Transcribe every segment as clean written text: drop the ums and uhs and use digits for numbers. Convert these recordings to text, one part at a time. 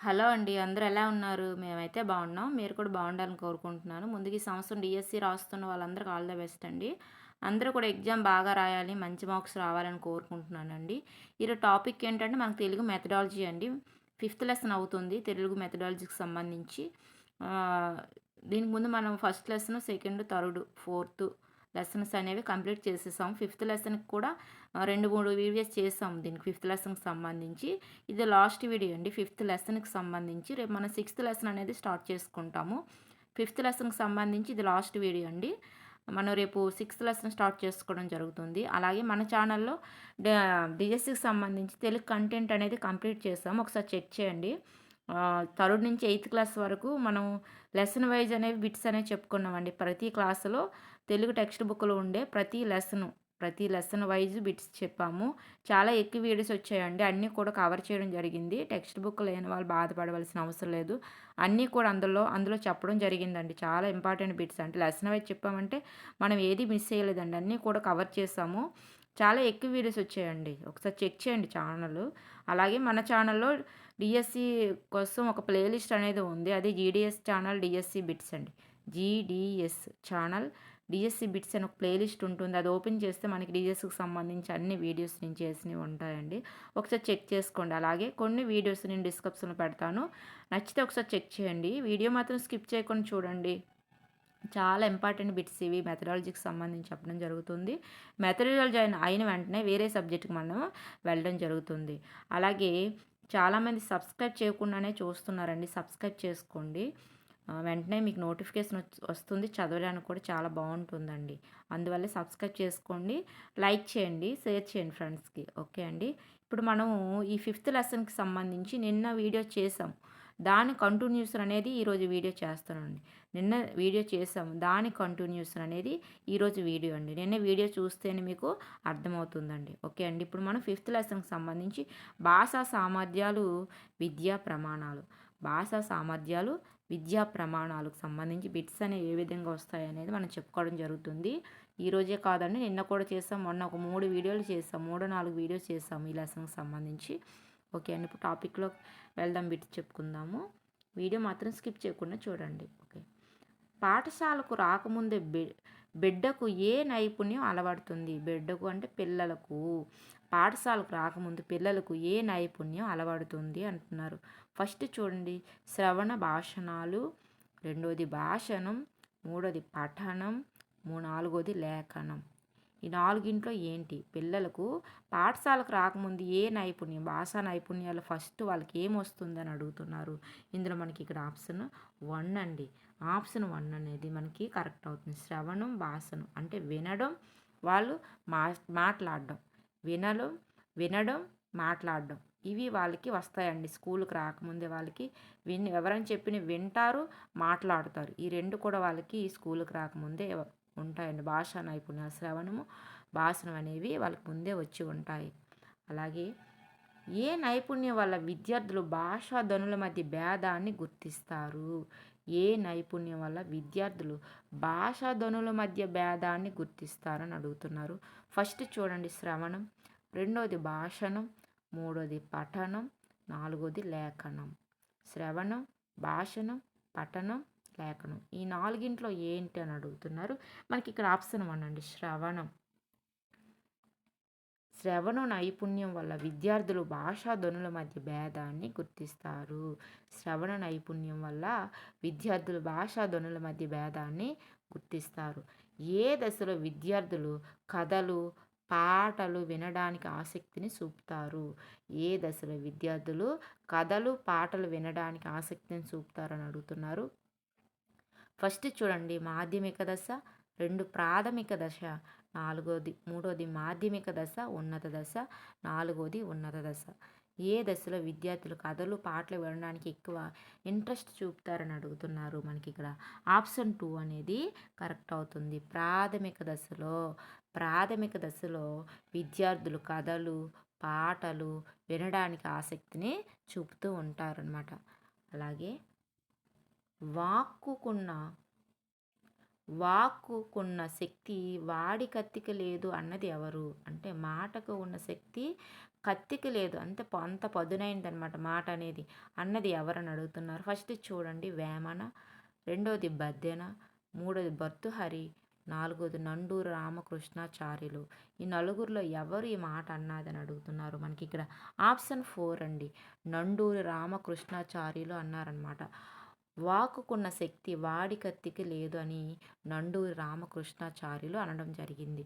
Hello అండి. అందరూ ఎలా ఉన్నారు? మేమైతే బాగున్నాం. మీరు కూడా బాగుండాలని కోరుకుంటున్నాను. ముందుగా ఈ సంవత్సరం డీఎస్సీ రాస్తున్న వాళ్ళందరికి ఆల్ ద బెస్ట్ అండి. అందరూ కూడా ఎగ్జామ్ బాగా రాయాలి, మంచి మార్క్స్ రావాలని కోరుకుంటున్నానండి. ఈరోజు టాపిక్ ఏంటంటే మనకు తెలుగు మెథడాలజీ అండి. ఫిఫ్త్ లెసన్ అవుతుంది తెలుగు మెథడాలజీకి సంబంధించి. ఆహ్, దీనికి ముందు మనం first lesson, second, third, fourth lessons అనేవి కంప్లీట్ చేసేసాం. ఫిఫ్త్ లెసన్‌కి కూడా 2, 3 వీడియోస్ చేసాం దీనికి ఫిఫ్త్ లెసన్‌కి సంబంధించి. ఇది లాస్ట్ వీడియో అండి ఫిఫ్త్ లెసన్‌కి సంబంధించి. రేపు మనం సిక్స్త్ లెసన్ అనేది స్టార్ట్ చేసుకుంటాము. ఫిఫ్త్ లెసన్‌కి సంబంధించి ఇది లాస్ట్ వీడియో అండి. మనం రేపు సిక్స్త్ లెసన్ స్టార్ట్ చేసుకోవడం జరుగుతుంది. అలాగే మన ఛానల్‌లో డ డీఎస్సీకి సంబంధించి తెలుగు కంటెంట్ అనేది కంప్లీట్ చేసాం. ఒకసారి చెక్ చేయండి. థర్డ్ నుంచి ఎయిత్ క్లాస్ వరకు మనం లెసన్ వైజ్ అనేవి బిట్స్ అనేవి చెప్పుకున్నామండి. ప్రతి క్లాసులో తెలుగు టెక్స్ట్ బుక్‌లో ఉండే ప్రతి లెసన్ వైజ్ బిట్స్ చెప్పాము. చాలా ఎక్కువ వీడియోస్ వచ్చాయండి. అన్నీ కూడా కవర్ చేయడం జరిగింది. టెక్స్ట్ బుక్ లేని వాళ్ళు బాధపడవలసిన అవసరం లేదు. అన్నీ కూడా అందులో చెప్పడం జరిగిందండి. చాలా ఇంపార్టెంట్ బిట్స్ అంటే లెసన్ వైజ్ చెప్పామంటే మనం ఏది మిస్ చేయలేదండి. అన్నీ కూడా కవర్ చేసాము. చాలా ఎక్కువ వీడియోస్ వచ్చాయండి. ఒకసారి చెక్ చేయండి ఛానల్. అలాగే మన ఛానల్‌లో డీఎస్సీ కోసం ఒక ప్లేలిస్ట్ అనేది ఉంది. అది జీడీఎస్ ఛానల్ డీఎస్సీ బిట్స్ అండి. జీడీఎస్ ఛానల్ డీఎస్సీ బిట్స్ అని ఒక ప్లేలిస్ట్ ఉంటుంది. అది ఓపెన్ చేస్తే మనకి డీఎస్సీకి సంబంధించి అన్ని వీడియోస్ నేను చేసినవి ఉంటాయండి. ఒకసారి చెక్ చేసుకోండి. అలాగే కొన్ని వీడియోస్ నేను డిస్క్రిప్షన్‌లో పెడతాను. నచ్చితే ఒకసారి చెక్ చేయండి. వీడియో మాత్రం స్కిప్ చేయకుండా చూడండి. చాలా ఇంపార్టెంట్ బిట్స్ ఇవి మెథడాలజీకి సంబంధించి చెప్పడం జరుగుతుంది. మెథడాలజీ అయిన వెంటనే వేరే సబ్జెక్ట్‌కి మనం వెళ్ళడం జరుగుతుంది. అలాగే చాలామంది సబ్స్క్రైబ్ చేయకుండానే చూస్తున్నారండి. సబ్స్క్రైబ్ చేసుకోండి. వెంటనే మీకు నోటిఫికేషన్ వస్తుంది. చదవడానికి కూడా చాలా బాగుంటుందండి. అందువల్ల సబ్స్క్రైబ్ చేసుకోండి. లైక్ చేయండి, షేర్ చేయండి ఫ్రెండ్స్‌కి. ఓకే అండి. ఇప్పుడు మనము ఈ ఫిఫ్త్ లెసన్‌కి సంబంధించి నిన్న వీడియో చేసాం. దాని కంటిన్యూషన్ అనేది ఈరోజు వీడియో చేస్తానండి. నిన్న వీడియో చేసాము. దాని కంటిన్యూషన్ అనేది ఈరోజు వీడియో అండి. నిన్న వీడియో చూస్తేనే మీకు అర్థమవుతుందండి. ఓకే అండి. ఇప్పుడు మనం ఫిఫ్త్ లెసన్కి సంబంధించి భాషా సామర్థ్యాలు, విద్యా ప్రమాణాలు. భాషా సామర్థ్యాలు, విద్యా ప్రమాణాలకు సంబంధించి బిట్స్ అనేవి ఏ విధంగా వస్తాయి అనేది మనం చెప్పుకోవడం జరుగుతుంది. ఈరోజే కాదండి, నిన్న కూడా చేసాం. మొన్న ఒక 3 వీడియోలు చేసాం. 3, 4 వీడియోస్ చేసాం ఈ లెసన్కి సంబంధించి. ఓకే అండి. ఇప్పుడు టాపిక్‌లో వెళ్దాం, బిట్స్ చెప్పుకుందాము. వీడియో మాత్రం స్కిప్ చేయకుండా చూడండి. ఓకే. పాఠశాలకు రాకముందే బిడ్డకు ఏ నైపుణ్యం అలవడుతుంది? బిడ్డకు అంటే పిల్లలకు. పాఠశాలకు రాకముందు పిల్లలకు ఏ నైపుణ్యం అలవడుతుంది అంటున్నారు. ఫస్ట్ చూడండి, శ్రవణ భాషణాలు, రెండోది భాషణం, మూడోది పఠనం, నాలుగోది లేఖనం. ఈ నాలుగింట్లో ఏంటి పిల్లలకు పాఠశాలకు రాకముందు ఏ నైపుణ్యం, భాషా నైపుణ్యాలు ఫస్ట్ వాళ్ళకి ఏమొస్తుందని అడుగుతున్నారు. ఇందులో మనకి ఇక్కడ ఆప్షన్ 1 అండి. ఆప్షన్ 1 అనేది మనకి కరెక్ట్ అవుతుంది. శ్రవణం, భాషణం అంటే వినడం, వాళ్ళు మాట్లాడడం. వినడం వినడం మాట్లాడడం ఇవి వాళ్ళకి వస్తాయండి. స్కూల్కి రాకముందే వాళ్ళకి ఎవరైనా చెప్పిన వింటారు, మాట్లాడతారు. ఈ రెండు కూడా వాళ్ళకి స్కూల్కి రాకముందే ఉంటాయండి. భాషా నైపుణ్యాలు, శ్రవణము, భాషణం అనేవి వాళ్ళకి ముందే వచ్చి ఉంటాయి. అలాగే ఏ నైపుణ్యం వల్ల విద్యార్థులు భాషా ధ్వనుల మధ్య భేదాన్ని గుర్తిస్తారు? ఏ నైపుణ్యం వల్ల విద్యార్థులు భాషా ధ్వనుల మధ్య భేదాన్ని గుర్తిస్తారని అడుగుతున్నారు. ఫస్ట్ చూడండి, శ్రవణం, రెండోది భాషణం, మూడోది పఠనం, నాలుగోది లేఖనం. శ్రవణం, భాషణం, పఠనం, లేఖనం ఈ నాలుగింట్లో ఏంటి అని అడుగుతున్నారు. మనకి ఇక్కడ ఆప్షన్ 1 అండి, శ్రవణం. శ్రవణ నైపుణ్యం వల్ల విద్యార్థులు భాషా ధ్వనుల మధ్య భేదాన్ని గుర్తిస్తారు. శ్రవణ నైపుణ్యం వల్ల విద్యార్థులు భాషా ధ్వనుల మధ్య భేదాన్ని గుర్తిస్తారు. ఏ దశలో విద్యార్థులు కథలు, పాటలు వినడానికి ఆసక్తిని చూపుతారు? ఏ దశలో విద్యార్థులు కథలు, పాటలు వినడానికి ఆసక్తిని చూపుతారని అడుగుతున్నారు. ఫస్ట్ చూడండి, మాధ్యమిక దశ, 2 ప్రాథమిక దశ, మూడోది మాధ్యమిక దశ, ఉన్నత దశ, నాలుగోది ఉన్నత దశ. ఏ దశలో విద్యార్థులు కథలు, పాటలు వినడానికి ఎక్కువ ఇంట్రెస్ట్ చూపుతారని అడుగుతున్నారు. మనకి ఇక్కడ ఆప్షన్ 2 అనేది కరెక్ట్ అవుతుంది. ప్రాథమిక దశలో విద్యార్థులు కథలు, పాటలు వినడానికి ఆసక్తిని చూపుతూ ఉంటారనమాట. అలాగే వాక్కుకున్న వాక్కుకున్న శక్తి వాడి కత్తికి లేదు అన్నది ఎవరు? అంటే మాటకు ఉన్న శక్తి కత్తికి లేదు. అంత పదునైందనమాట మాట అనేది. అన్నది ఎవరని అడుగుతున్నారు. ఫస్ట్ చూడండి వేమన, రెండోది బద్దెన, మూడోది భర్తృహరి, నాలుగోది నండూరు రామకృష్ణాచార్యులు. ఈ నలుగురిలో ఎవరు ఈ మాట అన్నాదని అడుగుతున్నారు. మనకి ఇక్కడ ఆప్షన్ 4 అండి. నండూరి రామకృష్ణాచార్యులు అన్నారనమాట. వాక్కుకున్న శక్తి వాడి కత్తికి లేదు అని నండూరి రామకృష్ణాచార్యులు అనడం జరిగింది.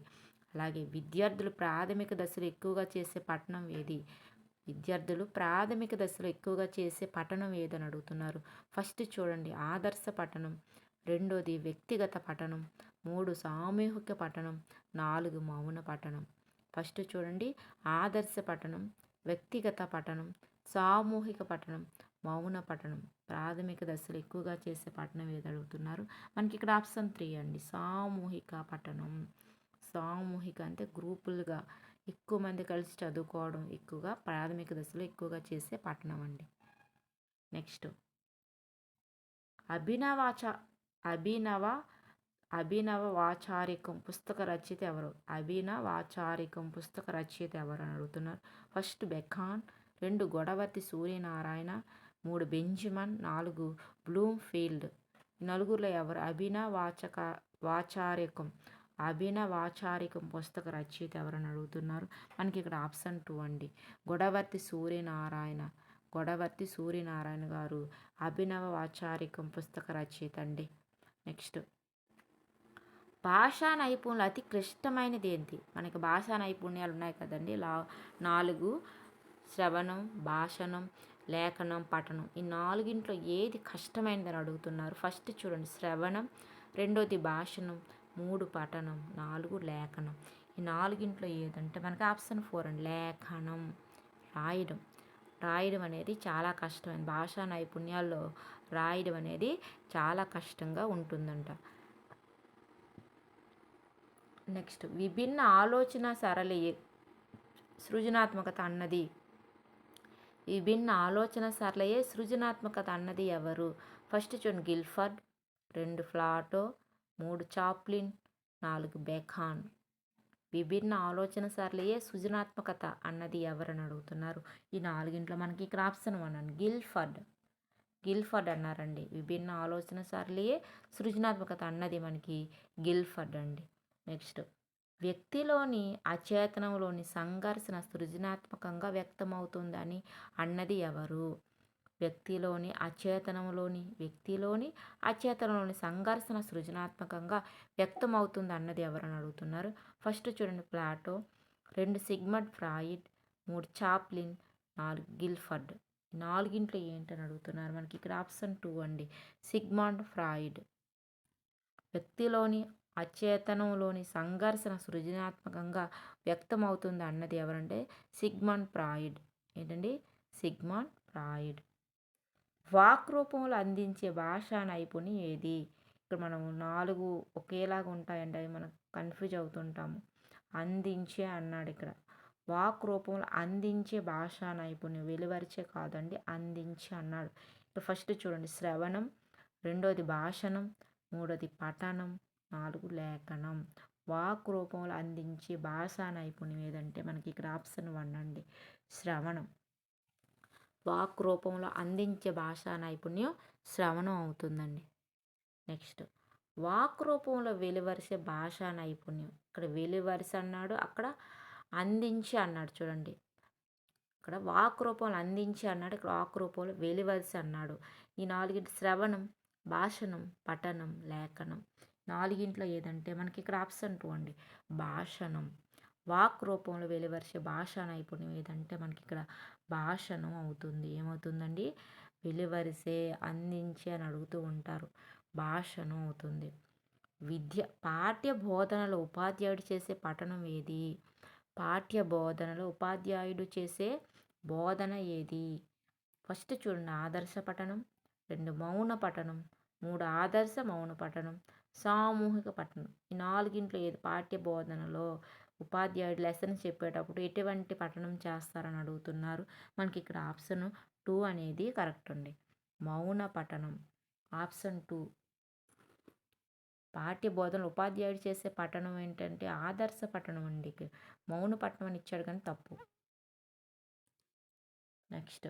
అలాగే విద్యార్థులు ప్రాథమిక దశలో ఎక్కువగా చేసే పఠనం ఏది? విద్యార్థులు ప్రాథమిక దశలో ఎక్కువగా చేసే పఠనం ఏదని అడుగుతున్నారు. ఫస్ట్ చూడండి ఆదర్శ పఠనం, రెండోది వ్యక్తిగత పఠనం, 3 సామూహిక పఠనం, 4 మౌన పఠనం. ఫస్ట్ చూడండి ఆదర్శ పఠనం, వ్యక్తిగత పఠనం, సామూహిక పఠనం, మౌన పఠనం. ప్రాథమిక దశలో ఎక్కువగా చేసే పఠనం ఏది అడుగుతున్నారు. మనకి ఇక్కడ ఆప్షన్ 3 అండి. సామూహిక పఠనం. సామూహిక అంటే గ్రూపులుగా ఎక్కువ మంది కలిసి చదువుకోవడం ఎక్కువగా ప్రాథమిక దశలో ఎక్కువగా చేసే పఠనం అండి. నెక్స్ట్ అభినవాచ అభినవ అభినవ వాచారికం పుస్తక రచయిత ఎవరు? అభినవాచారికం పుస్తక రచయిత ఎవరు అని అడుగుతున్నారు. First Bacon, 2 Godavarthi Suryanarayana, 3 Benjamin, 4 Bloomfield. ఈ నలుగురిలో ఎవరు? అభినవాచారికం పుస్తక రచయిత ఎవరని అడుగుతున్నారు. మనకి ఇక్కడ ఆప్షన్ 2 అండి. గొడవర్తి సూర్యనారాయణ గారు అభినవ వాచారికం పుస్తక రచయిత అండి. నెక్స్ట్ భాషా నైపుణ్యాలు అతి క్లిష్టమైనది ఏంటి? మనకి భాషా నైపుణ్యాలు ఉన్నాయి కదండి. 4 శ్రవణం, భాషణం, లేఖనం, పఠనం. ఈ 4ంట్లో ఏది కష్టమైనదని అడుగుతున్నారు. ఫస్ట్ చూడండి శ్రవణం, రెండోది భాషణం, 3 పఠనం, 4 లేఖనం. ఈ 4ంట్లో ఏదంటే మనకి ఆప్షన్ 4 అండి. లేఖనం. రాయడం అనేది చాలా కష్టమైనది. భాషా నైపుణ్యాల్లో రాయడం అనేది చాలా కష్టంగా ఉంటుందంట. నెక్స్ట్ విభిన్న ఆలోచన సరళి సృజనాత్మకత అన్నది. విభిన్న ఆలోచన సరళయే సృజనాత్మకత అన్నది ఎవరు? ఫస్ట్ చూడండి గిల్ఫర్డ్, 2 ప్లాటో, 3 చాప్లిన్, 4 బెకాన్. విభిన్న ఆలోచన సరళియే సృజనాత్మకత అన్నది ఎవరని అడుగుతున్నారు. ఈ 4ంట్లో మనకి ఇక్కడ ఆప్షన్ 1 అండి. గిల్ఫర్డ్ అన్నారండి. విభిన్న ఆలోచన సరళియే సృజనాత్మకత అన్నది మనకి గిల్ఫర్డ్ అండి. నెక్స్ట్ వ్యక్తిలోని అచేతనంలోని సంఘర్షణ సృజనాత్మకంగా వ్యక్తమవుతుందని అన్నది ఎవరు? వ్యక్తిలోని అచేతనంలోని సంఘర్షణ సృజనాత్మకంగా వ్యక్తమవుతుంది అన్నది ఎవరని అడుగుతున్నారు. ఫస్ట్ చూడండి Plato, 2 Sigmund Freud, 3 Chaplin, 4 Guilford. 4ంట్లో ఏంటని అడుగుతున్నారు. మనకి ఇక్కడ ఆప్షన్ 2 అండి. Sigmund Freud. వ్యక్తిలోని అచేతనంలోని సంఘర్షణ సృజనాత్మకంగా వ్యక్తమవుతుంది అన్నది ఎవరంటే సిగ్మండ్ ఫ్రాయిడ్. ఏంటండి? Sigmund Freud. వాక్ రూపంలో అందించే భాషా నైపుణ్యం ఏది? ఇక్కడ మనం 4 ఒకేలాగా ఉంటాయండి. అవి మనం కన్ఫ్యూజ్ అవుతుంటాము. అందించే అన్నాడు ఇక్కడ. వాక్ రూపంలో అందించే భాషా నైపుణ్యం, వెలువరిచే కాదండి, అందించే అన్నాడు. ఇక్కడ ఫస్ట్ చూడండి శ్రవణం, రెండోది భాషణం, 3ది పఠనం, 4 లేఖనం. వాక్ రూపంలో అందించే భాషా నైపుణ్యం ఏదంటే మనకి ఇక్కడ ఆప్షన్ 1 అండి. శ్రవణం. వాక్ రూపంలో అందించే భాషా నైపుణ్యం శ్రవణం అవుతుందండి. నెక్స్ట్ వాక్ రూపంలో వెలువరిసే భాషా నైపుణ్యం. ఇక్కడ వెలువరిస అన్నాడు, అక్కడ అందించి అన్నాడు. చూడండి ఇక్కడ వాక్ రూపంలో అందించి అన్నాడు, ఇక్కడ వాక్ రూపంలో వెలువరిసి అన్నాడు. ఈ 4 శ్రవణం, భాషణం, పఠనం, లేఖనం. 4ంట్లో ఏదంటే మనకి ఇక్కడ ఆప్షన్ 2 అండి. భాషణం. వాక్ రూపంలో వెలువరిసే భాషా నైపుణ్యం ఏదంటే మనకి ఇక్కడ భాషణం అవుతుంది. ఏమవుతుందండి? వెలువరిసే, అందించే అని అడుగుతూ ఉంటారు. భాషణం అవుతుంది. పాఠ్య బోధనలో ఉపాధ్యాయుడు చేసే పఠనం ఏది? పాఠ్య బోధనలో ఉపాధ్యాయుడు చేసే బోధన ఏది? ఫస్ట్ చూడండి ఆదర్శ పఠనం, 2 మౌన పఠనం, 3 ఆదర్శ మౌన పఠనం, సామూహిక పఠనం. ఈ 4ంట్లో ఏది పాఠ్య బోధనలో ఉపాధ్యాయుడు లెసన్ చెప్పేటప్పుడు ఎటువంటి పఠనం చేస్తారని అడుగుతున్నారు. మనకి ఇక్కడ ఆప్షన్ 2 అనేది కరెక్ట్ అండి. మౌన పఠనం. ఆప్షన్ 2. పాఠ్య బోధనలు ఉపాధ్యాయుడు చేసే పఠనం ఏంటంటే ఆదర్శ పఠనం అండి. మౌన పఠనం అని ఇచ్చాడు కానీ తప్పు. నెక్స్ట్,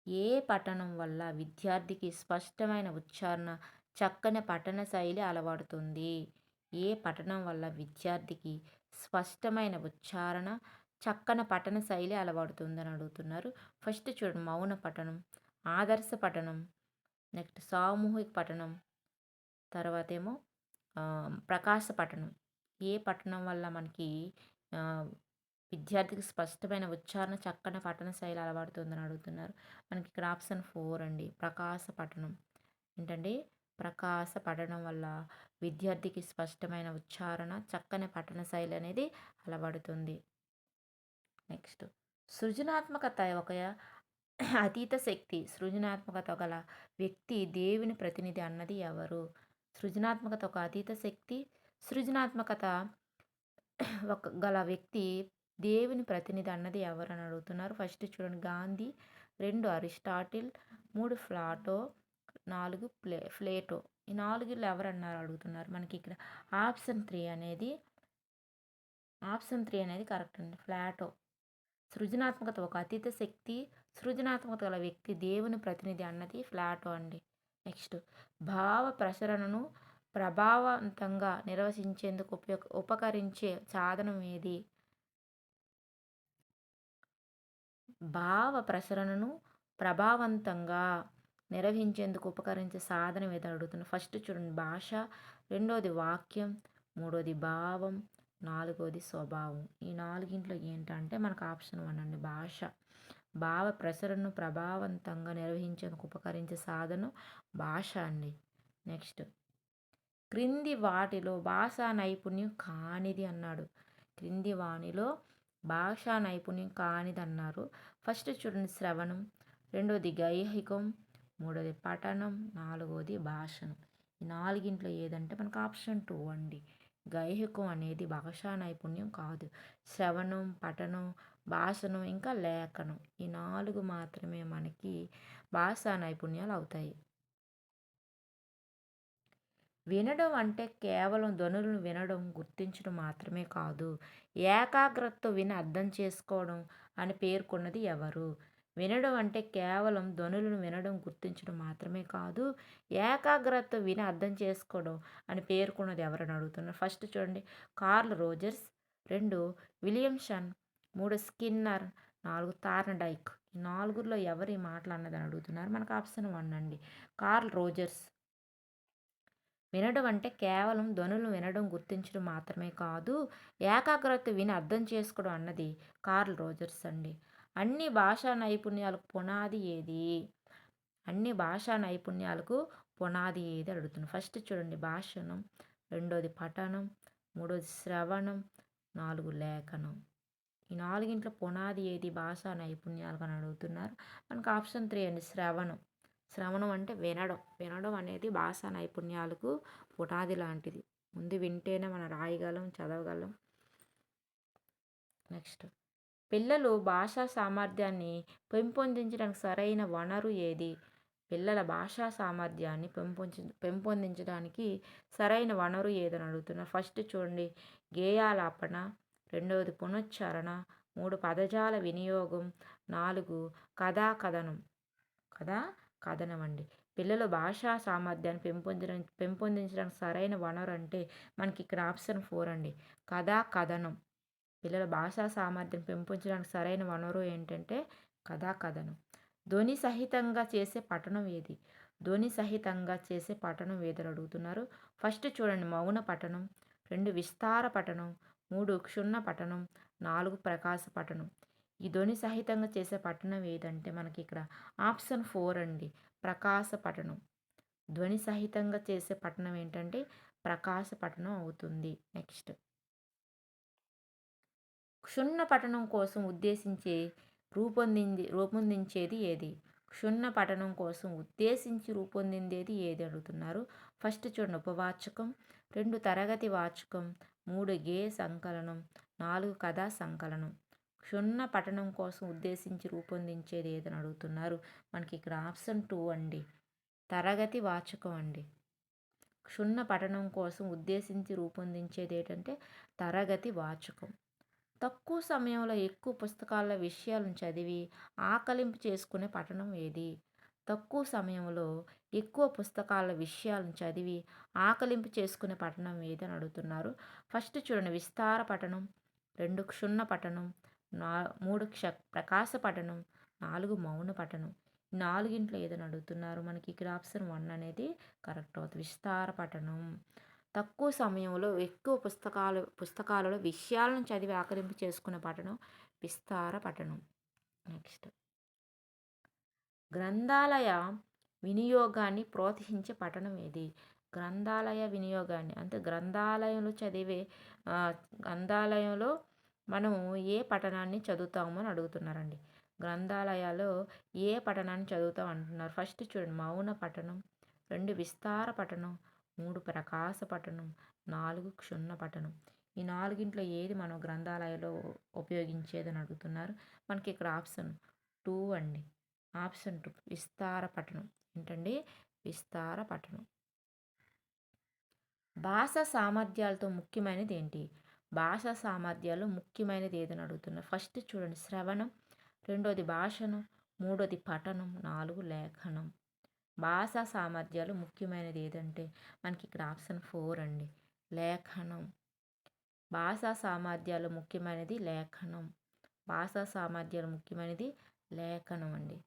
ఏ పఠనం వల్ల విద్యార్థికి స్పష్టమైన ఉచ్చారణ, చక్కని పఠన శైలి అలవడుతుంది? ఏ పఠనం వల్ల విద్యార్థికి స్పష్టమైన ఉచ్చారణ, చక్కని పఠన శైలి అలవడుతుందని అడుగుతున్నారు. ఫస్ట్ చూడండి, మౌన పఠనం, ఆదర్శ పఠనం, నెక్స్ట్ సామూహిక పఠనం, తర్వాత ఏమో ప్రకాశ పఠనం. ఏ పఠనం వల్ల మనకి విద్యార్థికి స్పష్టమైన ఉచ్చారణ, చక్కని పఠన శైలి అలవడుతుందని అడుగుతున్నారు. మనకి ఇక్కడ ఆప్షన్ 4 అండి, ప్రకాశ పఠనం. ఏంటండి, ప్రకాశ పఠనం వల్ల విద్యార్థికి స్పష్టమైన ఉచ్చారణ, చక్కని పఠన శైలి అనేది అలవడుతుంది. నెక్స్ట్, సృజనాత్మకత ఒక అతీత శక్తి. సృజనాత్మకత గల వ్యక్తి దేవుని ప్రతినిధి అన్నది ఎవరు? సృజనాత్మకత ఒక అతీత శక్తి. సృజనాత్మకత గల వ్యక్తి దేవుని ప్రతినిధి అన్నది ఎవరని అడుగుతున్నారు. ఫస్ట్ చూడండి, గాంధీ, 2 అరిస్టాటిల్, 3 ప్లాటో, 4 ప్లేటో. ఈ 4లో ఎవరన్నారు అడుగుతున్నారు. మనకి ఇక్కడ ఆప్షన్ 3 అనేది కరెక్ట్ అండి, ప్లాటో. సృజనాత్మకత ఒక అతీత శక్తి, సృజనాత్మకత గల వ్యక్తి దేవుని ప్రతినిధి అన్నది ప్లాటో అండి. నెక్స్ట్, భావ ప్రసరణను ప్రభావవంతంగా నిర్వహించేందుకు ఉపకరించే సాధనం ఏది? భావ ప్రసరణను ప్రభావవంతంగా నిర్వహించేందుకు ఉపకరించే సాధనం ఏదో అడుగుతున్నాను. ఫస్ట్ చూడండి, భాష, 2వది వాక్యం, 3వది భావం, 4వది స్వభావం. ఈ 4గింట్లో ఏంటంటే మనకు ఆప్షన్ 1 అండి, భాష. భావ ప్రసరణను ప్రభావవంతంగా నిర్వహించేందుకు ఉపకరించే సాధనం భాష అండి. నెక్స్ట్, క్రింది వాటిలో భాషా నైపుణ్యం కానిది అన్నాడు. క్రింది వానిలో భాషా నైపుణ్యం కానిది అన్నారు. ఫస్ట్ చూడండి, శ్రవణం, 2వది గైహికం, 3వది పఠనం, 4వది భాషణం. ఈ 4గింట్లో ఏదంటే మనకు ఆప్షన్ 2 అండి, గైహికం అనేది భాషా నైపుణ్యం కాదు. శ్రవణం, పఠనం, భాషణం, ఇంకా లేఖనం, ఈ 4 మాత్రమే మనకి భాషా నైపుణ్యాలు అవుతాయి. వినడం అంటే కేవలం ధ్వనులను వినడం, గుర్తించడం మాత్రమే కాదు, ఏకాగ్రతతో విని అర్థం చేసుకోవడం అని పేర్కొన్నది ఎవరు? వినడం అంటే కేవలం ధ్వనులను వినడం, గుర్తించడం మాత్రమే కాదు, ఏకాగ్రతతో విని అర్థం చేసుకోవడం అని పేర్కొన్నది ఎవరని అడుగుతున్నారు. ఫస్ట్ చూడండి, curl Rogers, 2 Williamson, 3 Skinner, 4 Thorndike. ఈ 4లో ఎవరి మాటలు అన్నదని అడుగుతున్నారు. మనకు ఆప్షన్ 1 అండి, కార్ల్ రోజర్స్. వినడం అంటే కేవలం ధ్వనులను వినడం, గుర్తించడం మాత్రమే కాదు, ఏకాగ్రత విని అర్థం చేసుకోవడం అన్నది కార్ల్ రోజర్స్ అండి. అన్ని భాషా నైపుణ్యాలకు పునాది ఏది? అన్ని భాషా నైపుణ్యాలకు పునాది ఏది అడుగుతున్నాను. ఫస్ట్ చూడండి, భాషణం, 2వది పఠనం, 3వది శ్రవణం, 4 లేఖనం. ఈ 4గింట్లో పునాది ఏది భాషా నైపుణ్యాలకు అని అడుగుతున్నారు. మనకు ఆప్షన్ 3 అండి, శ్రవణం. శ్రవణం అంటే వినడం. వినడం అనేది భాషా నైపుణ్యాలకు పునాది లాంటిది. ముందు వింటేనే మనం రాయగలం, చదవగలం. నెక్స్ట్, పిల్లలు భాషా సామర్థ్యాన్ని పెంపొందించడానికి సరైన వనరు ఏది? పిల్లల భాషా సామర్థ్యాన్ని పెంపొందించడానికి సరైన వనరు ఏదని అడుగుతున్నారు. ఫస్ట్ చూడండి, గేయాలాపన, 2వది పునశ్చరణ, 3 పదజాల వినియోగం, 4 కథనం అండి. పిల్లలు భాషా సామర్థ్యాన్ని పెంపొందించడానికి సరైన వనరు అంటే మనకి ఇక్కడ ఆప్షన్ 4 అండి, కథనం. పిల్లల భాషా సామర్థ్యం పెంపొందించడానికి సరైన వనరు ఏంటంటే కథనం. ధ్వని సహితంగా చేసే పఠనం ఏది? ధ్వని సహితంగా చేసే పఠనం ఏదని అడుగుతున్నారు. ఫస్ట్ చూడండి, మౌన పఠనం, 2 విస్తార పఠనం, 3 క్షుణ్ణ పఠనం, 4 ప్రకాశ పఠనం. ఈ ధ్వని సహితంగా చేసే పఠనం ఏదంటే మనకి ఇక్కడ ఆప్షన్ 4 అండి, ప్రకాశ పఠనం. ధ్వని సహితంగా చేసే పఠనం ఏంటంటే ప్రకాశ పఠనం అవుతుంది. నెక్స్ట్, క్షుణ్ణ పఠనం కోసం రూపొందించేది ఏది? క్షుణ్ణ పఠనం కోసం ఉద్దేశించి రూపొందిందేది ఏది అడుగుతున్నారు. ఫస్ట్ చూడండి, ఉపవాచకం, 2 తరగతి వాచకం, 3 గేయ సంకలనం, 4 కథా సంకలనం. క్షుణ్ణ పఠనం కోసం ఉద్దేశించి రూపొందించేది ఏదని అడుగుతున్నారు. మనకి ఇక్కడ ఆప్షన్ 2 అండి, తరగతి వాచకం అండి. క్షుణ్ణ పఠనం కోసం ఉద్దేశించి రూపొందించేదేంటంటే తరగతి వాచకం. తక్కువ సమయంలో ఎక్కువ పుస్తకాల విషయాలను చదివి ఆకలింపు చేసుకునే పఠనం ఏది? తక్కువ సమయంలో ఎక్కువ పుస్తకాల విషయాలను చదివి ఆకలింపు చేసుకునే పఠనం ఏది అని అడుగుతున్నారు. ఫస్ట్ చూడండి విస్తార పఠనం, 2 క్షుణ్ణ పఠనం, 3 ప్రకాశ పఠనం, 4 మౌన పఠనం. ఈ నాలుగింట్లో ఏదని అడుగుతున్నారు. మనకి ఇక్కడ ఆప్షన్ 1 అనేది కరెక్ట్ అవుతుంది. విస్తార పఠనం. తక్కువ సమయంలో ఎక్కువ పుస్తకాలలో విషయాలను చదివి ఆకలింపు చేసుకునే పఠనం విస్తార పఠనం. నెక్స్ట్ గ్రంథాలయ వినియోగాన్ని ప్రోత్సహించే పఠనం ఏది? గ్రంథాలయ వినియోగాన్ని అంటే గ్రంథాలయంలో మనము ఏ పఠనాన్ని చదువుతాము అని అడుగుతున్నారండి. గ్రంథాలయాల్లో ఏ పఠనాన్ని చదువుతాం అంటున్నారు. ఫస్ట్ చూడండి మౌన పఠనం, 2 విస్తార పఠనం, 3 ప్రకాశ పఠనం, 4 క్షుణ్ణ పఠనం. ఈ నాలుగింట్లో ఏది మనం గ్రంథాలయంలో ఉపయోగించేదని అడుగుతున్నారు. మనకి ఇక్కడ ఆప్షన్ 2 అండి. ఆప్షన్ 2 విస్తార పఠనం. ఏంటండి? విస్తార పఠనం. భాషా సామర్థ్యాలతో ముఖ్యమైనది ఏంటి? భాషా సామర్థ్యాలు ముఖ్యమైనది ఏదని అడుగుతున్నారు. ఫస్ట్ చూడండి శ్రవణం, రెండోది భాషణం, మూడోది పఠనం, 4 లేఖనం. భాషా సామర్థ్యాలు ముఖ్యమైనది ఏదంటే మనకి ఇక్కడ ఆప్షన్ 4 అండి. లేఖనం. భాషా సామర్థ్యాలు ముఖ్యమైనది లేఖనం. భాషా సామర్థ్యాలు ముఖ్యమైనది లేఖనం అండి.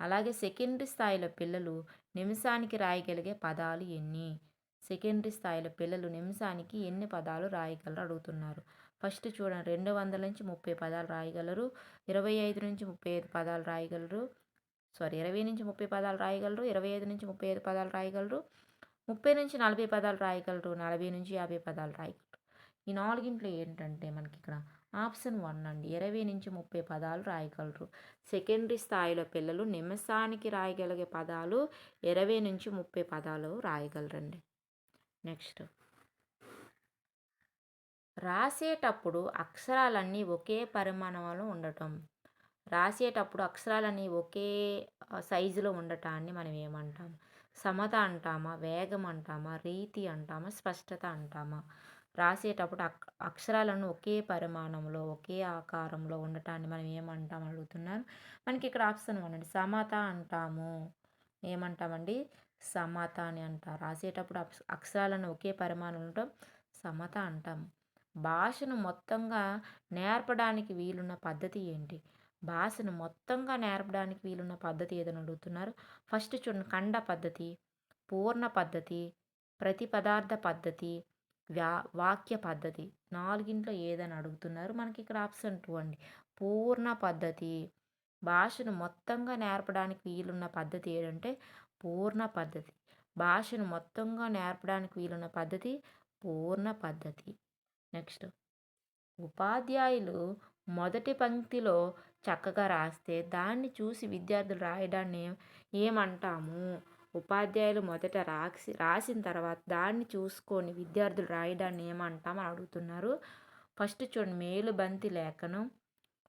అలాగే సెకండరీ స్థాయిలో పిల్లలు నిమిషానికి రాయగలిగే పదాలు ఎన్ని? సెకండరీ స్థాయిలో పిల్లలు నిమిషానికి ఎన్ని పదాలు రాయగలరు అడుగుతున్నారు. ఫస్ట్ చూడండి 200 నుంచి 30 పదాలు రాయగలరు, 25 నుంచి 35 పదాలు రాయగలరు, 20 నుంచి 30 పదాలు రాయగలరు, 25 నుంచి 35 పదాలు రాయగలరు, 30 నుంచి 40 పదాలు రాయగలరు, 40 నుంచి 50 పదాలు రాయగలరు. ఈ నాలుగింట్లో ఏంటంటే మనకి ఇక్కడ ఆప్షన్ 1 అండి. 20 నుంచి 30 పదాలు రాయగలరు. సెకండరీ స్థాయిలో పిల్లలు నిమిషానికి రాయగలిగే పదాలు 20 నుంచి 30 పదాలు రాయగలరండి. నెక్స్ట్ రాసేటప్పుడు అక్షరాలన్నీ ఒకే పరిమాణంలో ఉండటం. రాసేటప్పుడు అక్షరాలన్నీ ఒకే సైజులో ఉండటాన్ని మనం ఏమంటాం? సమత అంటామా, వేగం అంటామా, రీతి అంటామా, స్పష్టత అంటామా? రాసేటప్పుడు అక్షరాలను ఒకే పరిమాణంలో ఒకే ఆకారంలో ఉండటాన్ని మనం ఏమంటాం అడుగుతున్నారు. మనకి ఇక్కడ ఆప్షన్ 1 అండి. సమత అంటాము. ఏమంటామండి? సమత అని అంటారు. రాసేటప్పుడు అక్షరాలను ఒకే పరిమాణంలో ఉండటం సమత అంటాము. భాషను మొత్తంగా నేర్పడానికి వీలున్న పద్ధతి ఏంటి? భాషను మొత్తంగా నేర్పడానికి వీలున్న పద్ధతి ఏదని అడుగుతున్నారు. ఫస్ట్ చూడండి ఖండ పద్ధతి, పూర్ణ పద్ధతి, ప్రతిపదార్థ పద్ధతి, వాక్య పద్ధతి. నాలుగింట్లో ఏదని అడుగుతున్నారు. మనకి ఇక్కడ ఆప్షన్ 2 అండి. పూర్ణ పద్ధతి. భాషను మొత్తంగా నేర్పడానికి వీలున్న పద్ధతి ఏంటంటే పూర్ణ పద్ధతి. భాషను మొత్తంగా నేర్పడానికి వీలున్న పద్ధతి పూర్ణ పద్ధతి. నెక్స్ట్ ఉపాధ్యాయులు మొదటి పంక్తిలో చక్కగా రాస్తే దాన్ని చూసి విద్యార్థులు రాయడాన్ని ఏమంటాము? ఉపాధ్యాయులు మొదట రాసిన తర్వాత దాన్ని చూసుకొని విద్యార్థులు రాయడాన్ని ఏమంటాం అని అడుగుతున్నారు. ఫస్ట్ చూడండి మేలుబంతి లేఖనం,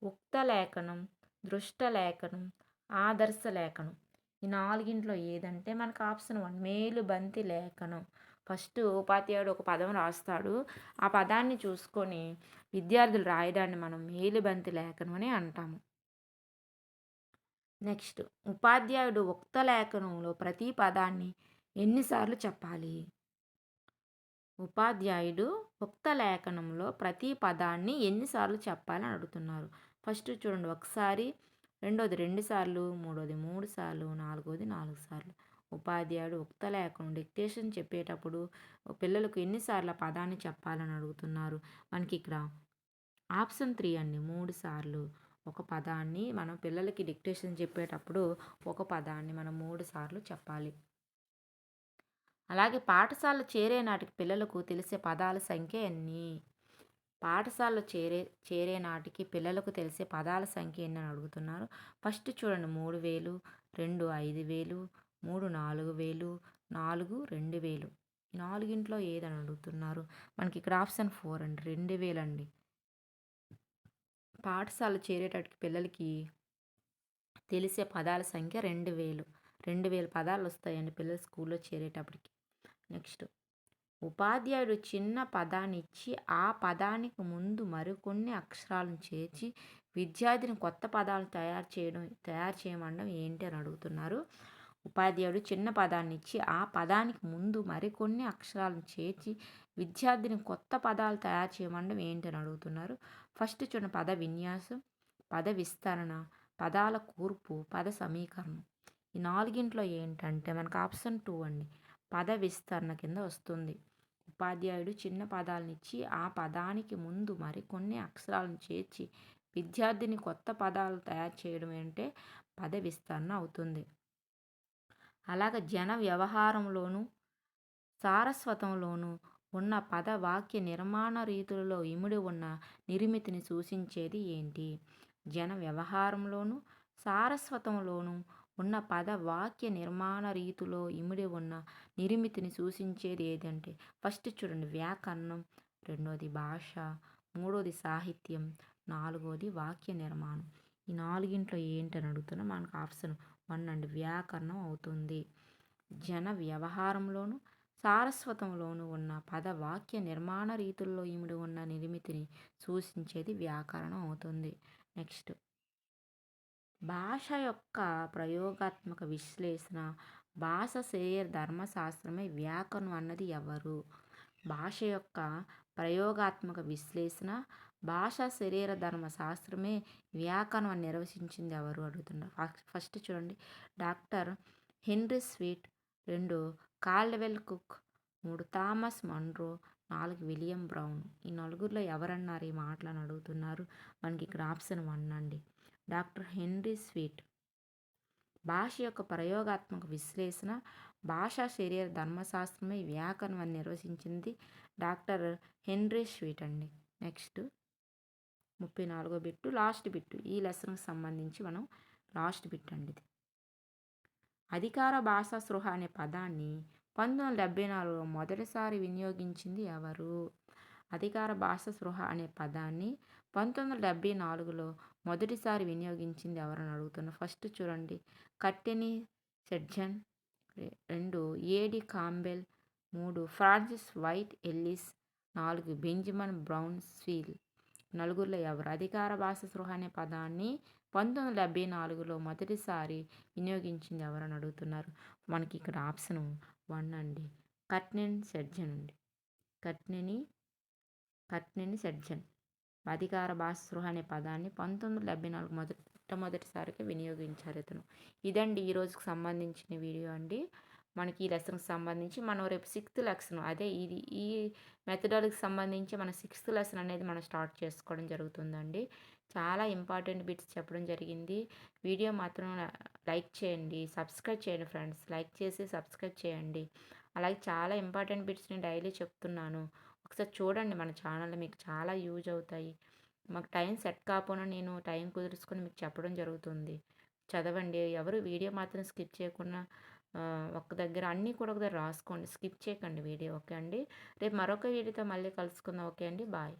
ఉక్త లేఖనం, దృష్ట లేఖనం, ఆదర్శ లేఖనం. ఈ నాలుగింట్లో ఏదంటే మనకు ఆప్షన్ 1 మేలుబంతి లేఖనం. ఫస్ట్ ఉపాధ్యాయుడు ఒక పదం రాస్తాడు. ఆ పదాన్ని చూసుకొని విద్యార్థులు రాయడాన్ని మనం మేలుబంతి లేఖనం అని అంటాము. నెక్స్ట్ ఉపాధ్యాయుడు ఉక్త లేఖనంలో ప్రతి పదాన్ని ఎన్నిసార్లు చెప్పాలి? ఉపాధ్యాయుడు ఉక్త లేఖనంలో ప్రతి పదాన్ని ఎన్నిసార్లు చెప్పాలని అడుగుతున్నారు. ఫస్ట్ చూడండి ఒకసారి, రెండోది 2 సార్లు, మూడోది 3 సార్లు, నాలుగోది 4 సార్లు. ఉపాధ్యాయుడు ఉక్త లేఖనం డిక్టేషన్ చెప్పేటప్పుడు పిల్లలకు ఎన్నిసార్లు ఆ పదాన్ని చెప్పాలని అడుగుతున్నారు. మనకి ఇక్కడ ఆప్షన్ 3 అండి. 3 సార్లు. ఒక పదాన్ని మనం పిల్లలకి డిక్టేషన్ చెప్పేటప్పుడు ఒక పదాన్ని మనం 3 సార్లు చెప్పాలి. అలాగే పాఠశాల చేరే నాటికి పిల్లలకు తెలిసే పదాల సంఖ్య ఎన్ని? పాఠశాలలో చేరే నాటికి పిల్లలకు తెలిసే పదాల సంఖ్య ఎన్ని అని అడుగుతున్నారు. ఫస్ట్ చూడండి 3000, 2 5000, 3 4000, 4 2000. ఈ నాలుగింట్లో ఏదని అడుగుతున్నారు. మనకి ఇక్కడ ఆప్షన్ 4 అండి. 2000 అండి. పాఠశాల చేరేటట్టుకి పిల్లలకి తెలిసే పదాల సంఖ్య 2000. 2000 పదాలు వస్తాయండి పిల్లలు స్కూల్లో చేరేటప్పటికి. నెక్స్ట్ ఉపాధ్యాయుడు చిన్న పదాన్నిచ్చి, ఆ పదానికి ముందు మరికొన్ని అక్షరాలను చేర్చి, విద్యార్థిని కొత్త పదాలు తయారు చేయమనడం ఏంటి అని అడుగుతున్నారు. ఉపాధ్యాయుడు చిన్న పదాన్నిచ్చి, ఆ పదానికి ముందు మరికొన్ని అక్షరాలను చేర్చి, విద్యార్థిని కొత్త పదాలు తయారు చేయమనడం ఏంటి అని అడుగుతున్నారు. ఫస్ట్ చూడండి, పద విన్యాసం, పద విస్తరణ, పదాల కూర్పు, పద సమీకరణం. ఈ నాలుగింట్లో ఏంటంటే మనకు ఆప్షన్ 2 అండి. పద విస్తరణ కింద వస్తుంది. ఉపాధ్యాయుడు చిన్న పదాలనిచ్చి, ఆ పదానికి ముందు మరికొన్ని అక్షరాలను చేర్చి, విద్యార్థిని కొత్త పదాలు తయారు చేయడం అంటే పద విస్తరణ అవుతుంది. అలాగే జన వ్యవహారంలోనూ, సారస్వతంలోనూ ఉన్న పద వాక్య నిర్మాణ రీతులలో ఇమిడి ఉన్న నిర్మితిని సూచించేది ఏంటి? జన వ్యవహారంలోనూ, సారస్వతంలోనూ ఉన్న పద వాక్య నిర్మాణ రీతిలో ఇమిడి ఉన్న నిర్మితిని సూచించేది ఏదంటే ఫస్ట్ చూడండి, వ్యాకరణం, రెండోది భాష, మూడోది సాహిత్యం, నాలుగోది వాక్య నిర్మాణం. ఈ నాలుగింట్లో ఏంటని అడుగుతున్నా, మనకు ఆప్షన్ 1 అండి, వ్యాకరణం అవుతుంది. జన వ్యవహారంలోను, సారస్వతంలోనూ ఉన్న పద వాక్య నిర్మాణ రీతుల్లో ఇమిడి ఉన్న నిర్మితిని సూచించేది వ్యాకరణం అవుతుంది. నెక్స్ట్, భాష యొక్క ప్రయోగాత్మక విశ్లేషణ, భాష శరీర ధర్మశాస్త్రమే వ్యాకరణం అన్నది ఎవరు? భాష యొక్క ప్రయోగాత్మక విశ్లేషణ, భాషా శరీర ధర్మశాస్త్రమే వ్యాకరణం అని నిర్వచించింది ఎవరు అడుగుతున్నారు. ఫస్ట్ చూడండి, doctor Henry Sweet, 2 Caldwell Cook, 3 Thomas Munro, 4 William Brown. ఈ నలుగురిలో ఎవరన్నారు ఈ మాటలను అడుగుతున్నారు. మనకి ఇక్కడ ఆప్షన్ 1 అండి, డాక్టర్ హెన్రీ స్వీట్. భాష యొక్క ప్రయోగాత్మక విశ్లేషణ, భాషా శరీర ధర్మశాస్త్రమే వ్యాకరణం అని నిర్వచించింది డాక్టర్ హెన్రీ స్వీట్ అండి. నెక్స్ట్ 34వ బిట్టు, లాస్ట్ బిట్టు. ఈ లెసన్కి సంబంధించి మనం లాస్ట్ బిట్ అండి ఇది. అధికార భాషా స్పృహ అనే పదాన్ని 1974లో మొదటిసారి వినియోగించింది ఎవరు? అధికార భాష స్పృహ అనే పదాన్ని 1974లో మొదటిసారి వినియోగించింది ఎవరని అడుగుతున్నారు. ఫస్ట్ చూడండి, కట్టెని సెడ్జన్, 2 A D Campbell, 3 Francis White Ellis, 4 Benjamin Brownsfield. నలుగురిలో ఎవరు అధికార భాష స్పృహ అనే పదాన్ని 1974లో మొదటిసారి వినియోగించింది ఎవరని అడుగుతున్నారు. మనకి ఇక్కడ ఆప్షన్ 1 అండి, కట్నెన్ సెడ్జన్ అండి. కట్నెని సెడ్జన్ అధికార భాష స్పృహ అనే పదాన్ని 1974 మొట్టమొదటిసారిగా వినియోగించారు ఇతను. ఇదండి ఈరోజుకి సంబంధించిన వీడియో అండి. మనకి ఈ లెసన్కి సంబంధించి మనం రేపు 6th లెసన్, అదే ఇది ఈ మెథడాలజీకి సంబంధించి మన 6th లెసన్ అనేది మనం స్టార్ట్ చేసుకోవడం జరుగుతుందండి. చాలా ఇంపార్టెంట్ బిట్స్ చెప్పడం జరిగింది. వీడియో మాత్రం లైక్ చేయండి, సబ్స్క్రైబ్ చేయండి ఫ్రెండ్స్. లైక్ చేసి సబ్స్క్రైబ్ చేయండి. అలాగే చాలా ఇంపార్టెంట్ బిట్స్ నేను డైలీ చెప్తున్నాను. ఒకసారి చూడండి మన ఛానల్లో, మీకు చాలా యూజ్ అవుతాయి. మాకు టైం సెట్ కాకపోయినా నేను టైం కుదుర్చుకొని మీకు చెప్పడం జరుగుతుంది. చదవండి, ఎవరు వీడియో మాత్రం స్కిప్ చేయకుండా ఒక దగ్గర అన్నీ కూడా ఒక దగ్గర రాసుకోండి, స్కిప్ చేయకండి వీడియో. ఓకే అండి, రేపు మరొక వీడియోతో మళ్ళీ కలుసుకుందాం. ఓకే అండి, బాయ్.